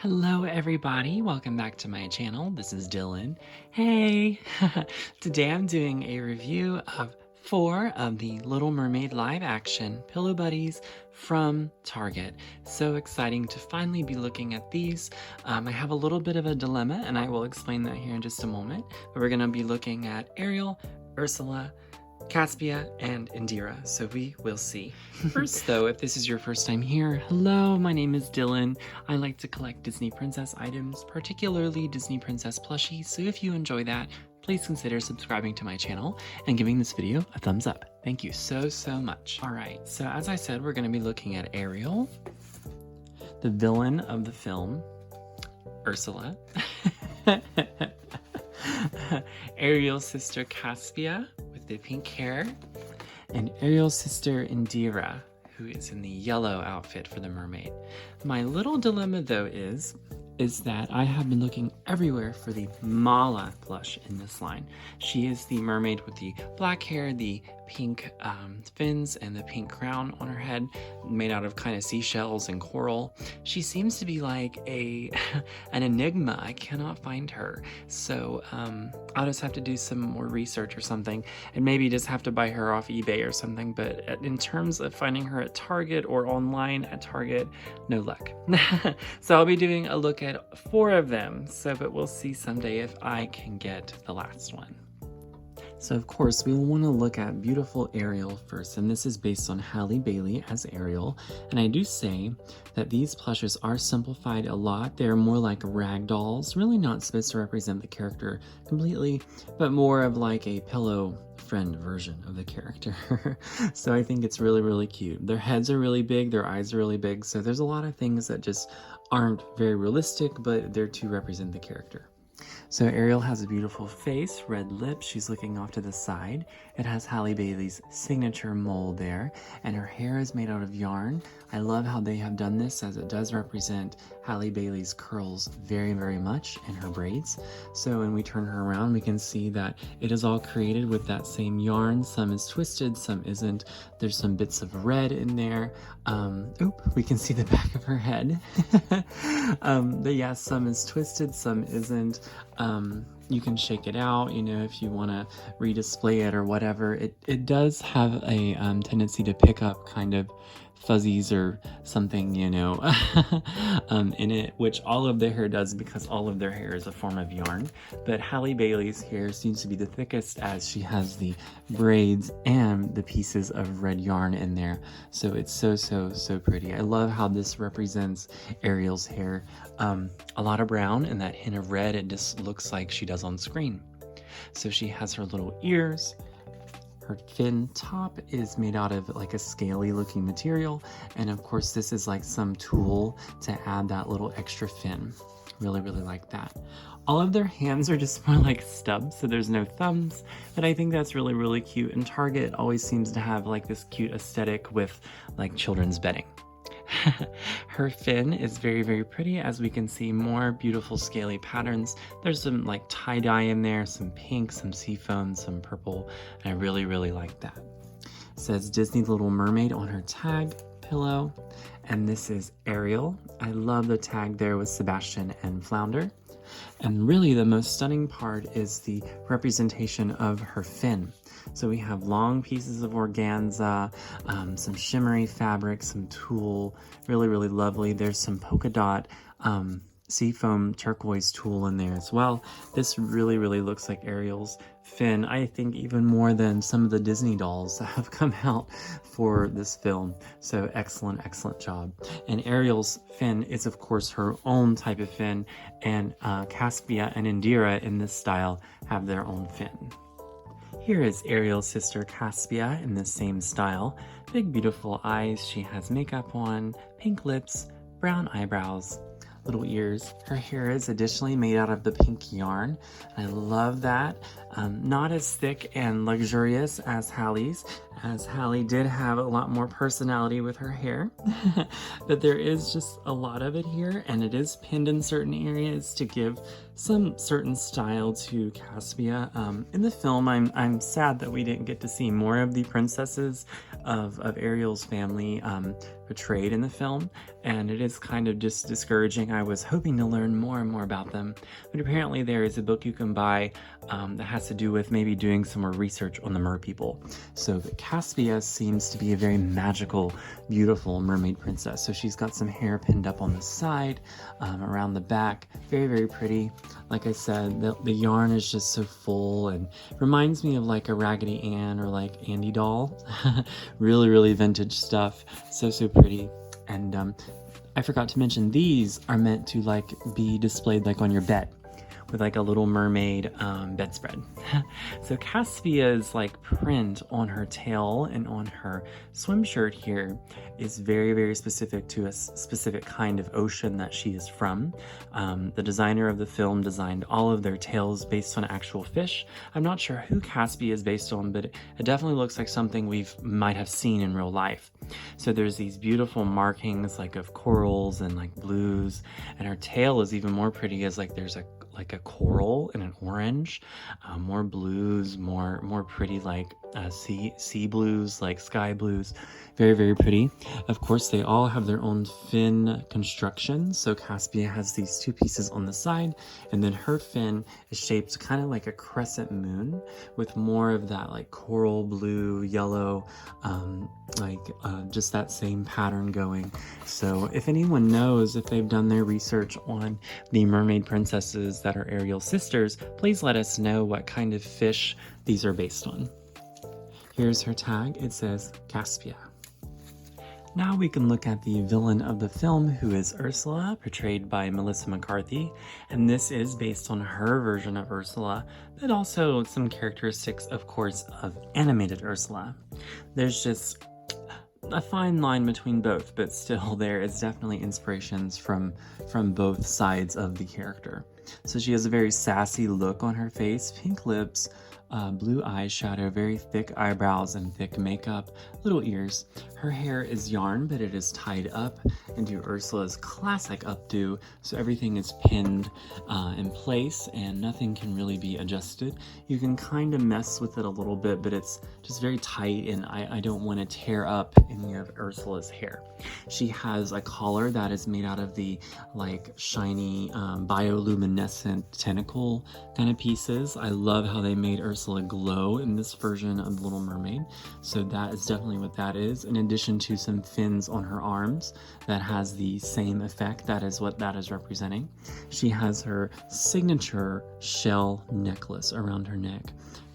Hello everybody, welcome back to my channel. This is Dylan. Hey! Today I'm doing a review of 4 of the Little Mermaid live action Pillow Buddies from Target. So exciting to finally be looking at these. I have a little bit of a dilemma and I will explain that here in just a moment. But we're going to be looking at Ariel, Ursula, Caspia, and Indira, so we will see. First though, if this is your first time here, hello, my name is Dylan. I like to collect Disney princess items, particularly Disney princess plushies, so if you enjoy that, please consider subscribing to my channel and giving this video a thumbs up. Thank you so much. Alright, so as I said, we're going to be looking at Ariel, the villain of the film, Ursula, Ariel's sister Caspia, the pink hair, and Ariel's sister Indira, who is in the yellow outfit for the mermaid. My little dilemma though is that I have been looking everywhere for the Mala plush in this line. She is the mermaid with the black hair, the pink fins, and the pink crown on her head, made out of kind of seashells and coral. She seems to be like an enigma. I cannot find her. So I'll just have to do some more research or something, and maybe just have to buy her off eBay or something. But in terms of finding her at Target or online at Target, no luck. So I'll be doing a look at 4 of them. But we'll see someday if I can get the last one. So of course we will want to look at beautiful Ariel first, and this is based on Halle Bailey as Ariel. And I do say that these plushes are simplified a lot. They're more like rag dolls, really not supposed to represent the character completely, but more of like a pillow friend version of the character. So I think it's really cute. Their heads are really big, their eyes are really big, so there's a lot of things that just aren't very realistic, but they're to represent the character. So Ariel has a beautiful face, red lips, she's looking off to the side. It has Halle Bailey's signature mold there, and her hair is made out of yarn. I love how they have done this, as it does represent Halle Bailey's curls very much in her braids. So when we turn her around, we can see that it is all created with that same yarn. Some is twisted, some isn't. There's some bits of red in there. We can see the back of her head. But yeah, some is twisted, some isn't. You can shake it out, you know, if you want to redisplay it or whatever. It does have a tendency to pick up kind of fuzzies or something, you know, in it, which all of their hair does, because all of their hair is a form of yarn. But Halle Bailey's hair seems to be the thickest, as she has the braids and the pieces of red yarn in there. So it's so pretty. I love how this represents Ariel's hair. A lot of brown and that hint of red. It just looks like she does on screen. So she has her little ears. Her fin top is made out of like a scaly looking material, and of course this is like some tool to add that little extra fin. Really like that. All of their hands are just more like stubs, so there's no thumbs, but I think that's really cute, and Target always seems to have like this cute aesthetic with like children's bedding. Her fin is very pretty, as we can see more beautiful scaly patterns. There's some like tie-dye in there, some pink, some seafoam, some purple, and I really like that. It says Disney Little Mermaid on her tag pillow, and this is Ariel. I love the tag there with Sebastian and Flounder. And really the most stunning part is the representation of her fin. So we have long pieces of organza, some shimmery fabric, some tulle, really lovely. There's some polka dot seafoam turquoise tulle in there as well. This really looks like Ariel's fin, I think even more than some of the Disney dolls that have come out for this film. So excellent job. And Ariel's fin is of course her own type of fin, and Caspia and Indira in this style have their own fin. Here is Ariel's sister Caspia in the same style. Big beautiful eyes, she has makeup on, pink lips, brown eyebrows, little ears. Her hair is additionally made out of the pink yarn. I love that. Not as thick and luxurious as Hallie's, as Hallie did have a lot more personality with her hair. But there is just a lot of it here, and it is pinned in certain areas to give some certain style to Caspia. In the film, I'm sad that we didn't get to see more of the princesses of Ariel's family portrayed in the film, and it is kind of just discouraging. I was hoping to learn more and more about them, but apparently there is a book you can buy that has to do with maybe doing some more research on the mer people. So Caspia seems to be a very magical, beautiful mermaid princess. So she's got some hair pinned up on the side, around the back, very, very pretty. Like I said, the yarn is just so full and reminds me of like a Raggedy Ann or like Andy doll. Really, really vintage stuff. So pretty. And I forgot to mention, these are meant to like be displayed like on your bed with like a little mermaid bedspread. So Caspia's like print on her tail and on her swim shirt here is very, very specific to a specific kind of ocean that she is from. The designer of the film designed all of their tails based on actual fish. I'm not sure who Caspia is based on, but it definitely looks like something we might have seen in real life. So there's these beautiful markings like of corals and like blues, and her tail is even more pretty as like there's like a coral and an orange, more blues, more pretty like sea blues, like sky blues. Very, very pretty. Of course, they all have their own fin construction. So Caspia has these two pieces on the side, and then her fin is shaped kind of like a crescent moon with more of that like coral blue, yellow, just that same pattern going. So if anyone knows, if they've done their research on the mermaid princesses that are Ariel's sisters, please let us know what kind of fish these are based on. Here's her tag. It says Caspia. Now we can look at the villain of the film, who is Ursula, portrayed by Melissa McCarthy, and this is based on her version of Ursula, but also some characteristics, of course, of animated Ursula. There's just a fine line between both, but still there is definitely inspirations from both sides of the character. So she has a very sassy look on her face, pink lips, blue eyeshadow, very thick eyebrows and thick makeup, little ears. Her hair is yarn, but it is tied up into Ursula's classic updo, so everything is pinned in place and nothing can really be adjusted. You can kind of mess with it a little bit, but it's just very tight, and I don't want to tear up any of Ursula's hair. She has a collar that is made out of the like shiny bioluminescent tentacle kind of pieces. I love how they made Ursula glow in this version of The Little Mermaid, so that is definitely what that is, in addition to some fins on her arms that has the same effect. That is what that is representing. She has her signature shell necklace around her neck,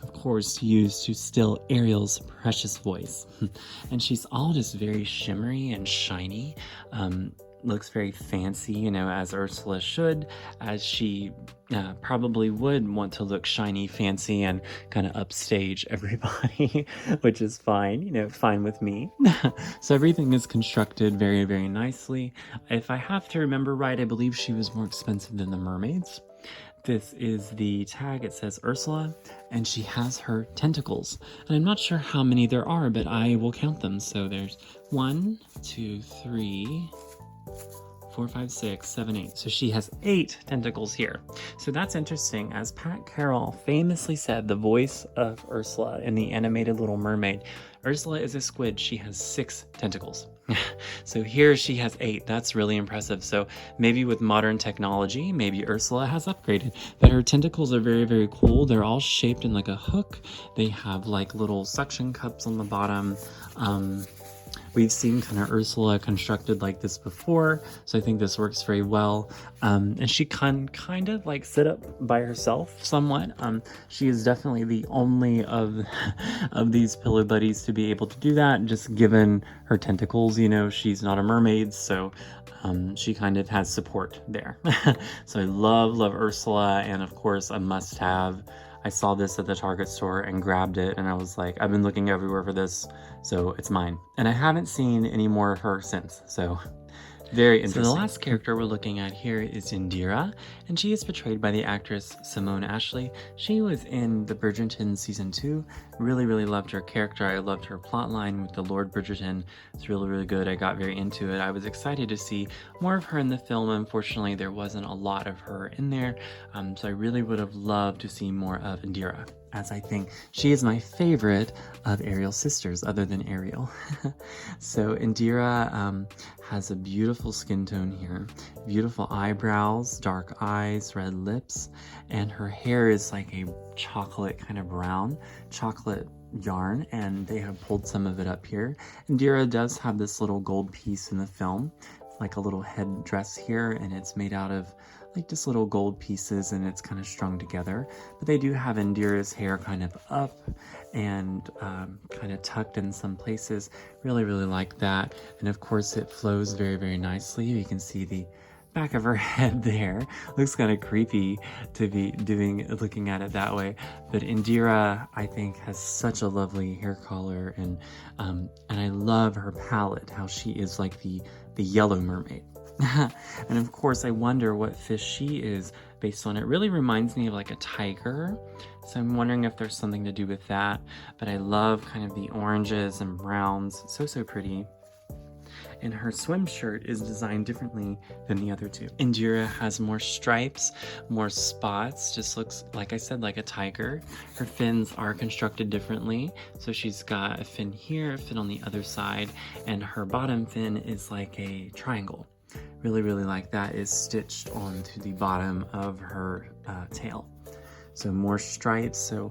of course used to still Ariel's precious voice. And she's all just very shimmery and shiny. Looks very fancy, you know, as Ursula should, as she probably would want to look shiny, fancy, and kind of upstage everybody, which is fine, you know, fine with me. So everything is constructed very, very nicely. If I have to remember right, I believe she was more expensive than the mermaids. This is the tag. It says Ursula, and she has her tentacles. And I'm not sure how many there are, but I will count them. So there's 1, 2, 3, 4, 5, 6, 7, 8. So she has 8 tentacles here. So that's interesting. As Pat Carroll famously said, the voice of Ursula in the animated Little Mermaid, Ursula is a squid. She has 6 tentacles. So here she has 8. That's really impressive. So maybe with modern technology, maybe Ursula has upgraded. But her tentacles are very, very cool. They're all shaped in like a hook. They have like little suction cups on the bottom. We've seen kind of Ursula constructed like this before, so I think this works very well. And she can kind of like sit up by herself somewhat. She is definitely the only of these pillow buddies to be able to do that, just given her tentacles. You know, she's not a mermaid, so she kind of has support there. So I love Ursula, and of course a must-have. I saw this at the Target store and grabbed it, and I was like, I've been looking everywhere for this, so it's mine. And I haven't seen any more of her since, so Very interesting. So the last character we're looking at here is Indira, and she is portrayed by the actress Simone Ashley. She was in the Bridgerton season 2. Really, really loved her character. I loved her plotline with the Lord Bridgerton. It's really, really good. I got very into it. I was excited to see more of her in the film. Unfortunately, there wasn't a lot of her in there, so I really would have loved to see more of Indira, as I think she is my favorite of Ariel's sisters, other than Ariel. So Indira has a beautiful skin tone here, beautiful eyebrows, dark eyes, red lips, and her hair is like a chocolate kind of brown, chocolate yarn, and they have pulled some of it up here. Indira does have this little gold piece in the film, like a little head dress here, and it's made out of like just little gold pieces, and it's kind of strung together. But they do have Indira's hair kind of up and kind of tucked in some places. Really, really like that. And of course it flows very, very nicely. You can see the back of her head there. Looks kind of creepy to be looking at it that way. But Indira, I think, has such a lovely hair color, and I love her palette, how she is like the yellow mermaid. And of course, I wonder what fish she is based on. It really reminds me of like a tiger. So I'm wondering if there's something to do with that. But I love kind of the oranges and browns. So, so pretty. And her swim shirt is designed differently than the other two. Indira has more stripes, more spots, just looks, like I said, like a tiger. Her fins are constructed differently. So she's got a fin here, a fin on the other side, and her bottom fin is like a triangle. Really, really like that, is stitched onto the bottom of her tail. So more stripes. So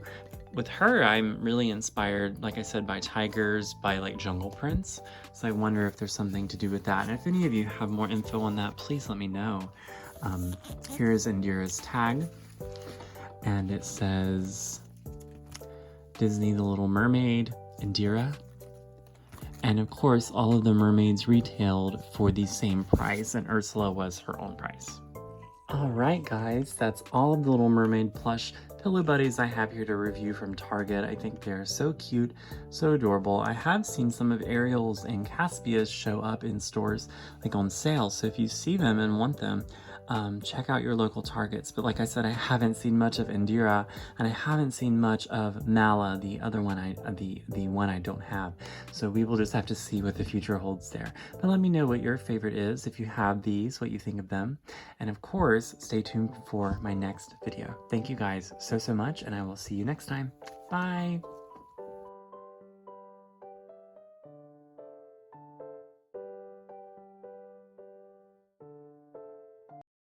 with her, I'm really inspired, like I said, by tigers, by like jungle prints. So I wonder if there's something to do with that. And if any of you have more info on that, please let me know. Here's Indira's tag, and it says Disney The Little Mermaid, Indira. And of course, all of the mermaids retailed for the same price, and Ursula was her own price. Alright guys, that's all of the Little Mermaid plush pillow buddies I have here to review from Target. I think they're so cute, so adorable. I have seen some of Ariel's and Caspia's show up in stores, like on sale, so if you see them and want them, check out your local Targets. But like I said, I haven't seen much of Indira, and I haven't seen much of Mala, the other one the one I don't have. So we will just have to see what the future holds there. But let me know what your favorite is, if you have these, what you think of them. And of course, stay tuned for my next video. Thank you guys so much, and I will see you next time. Bye!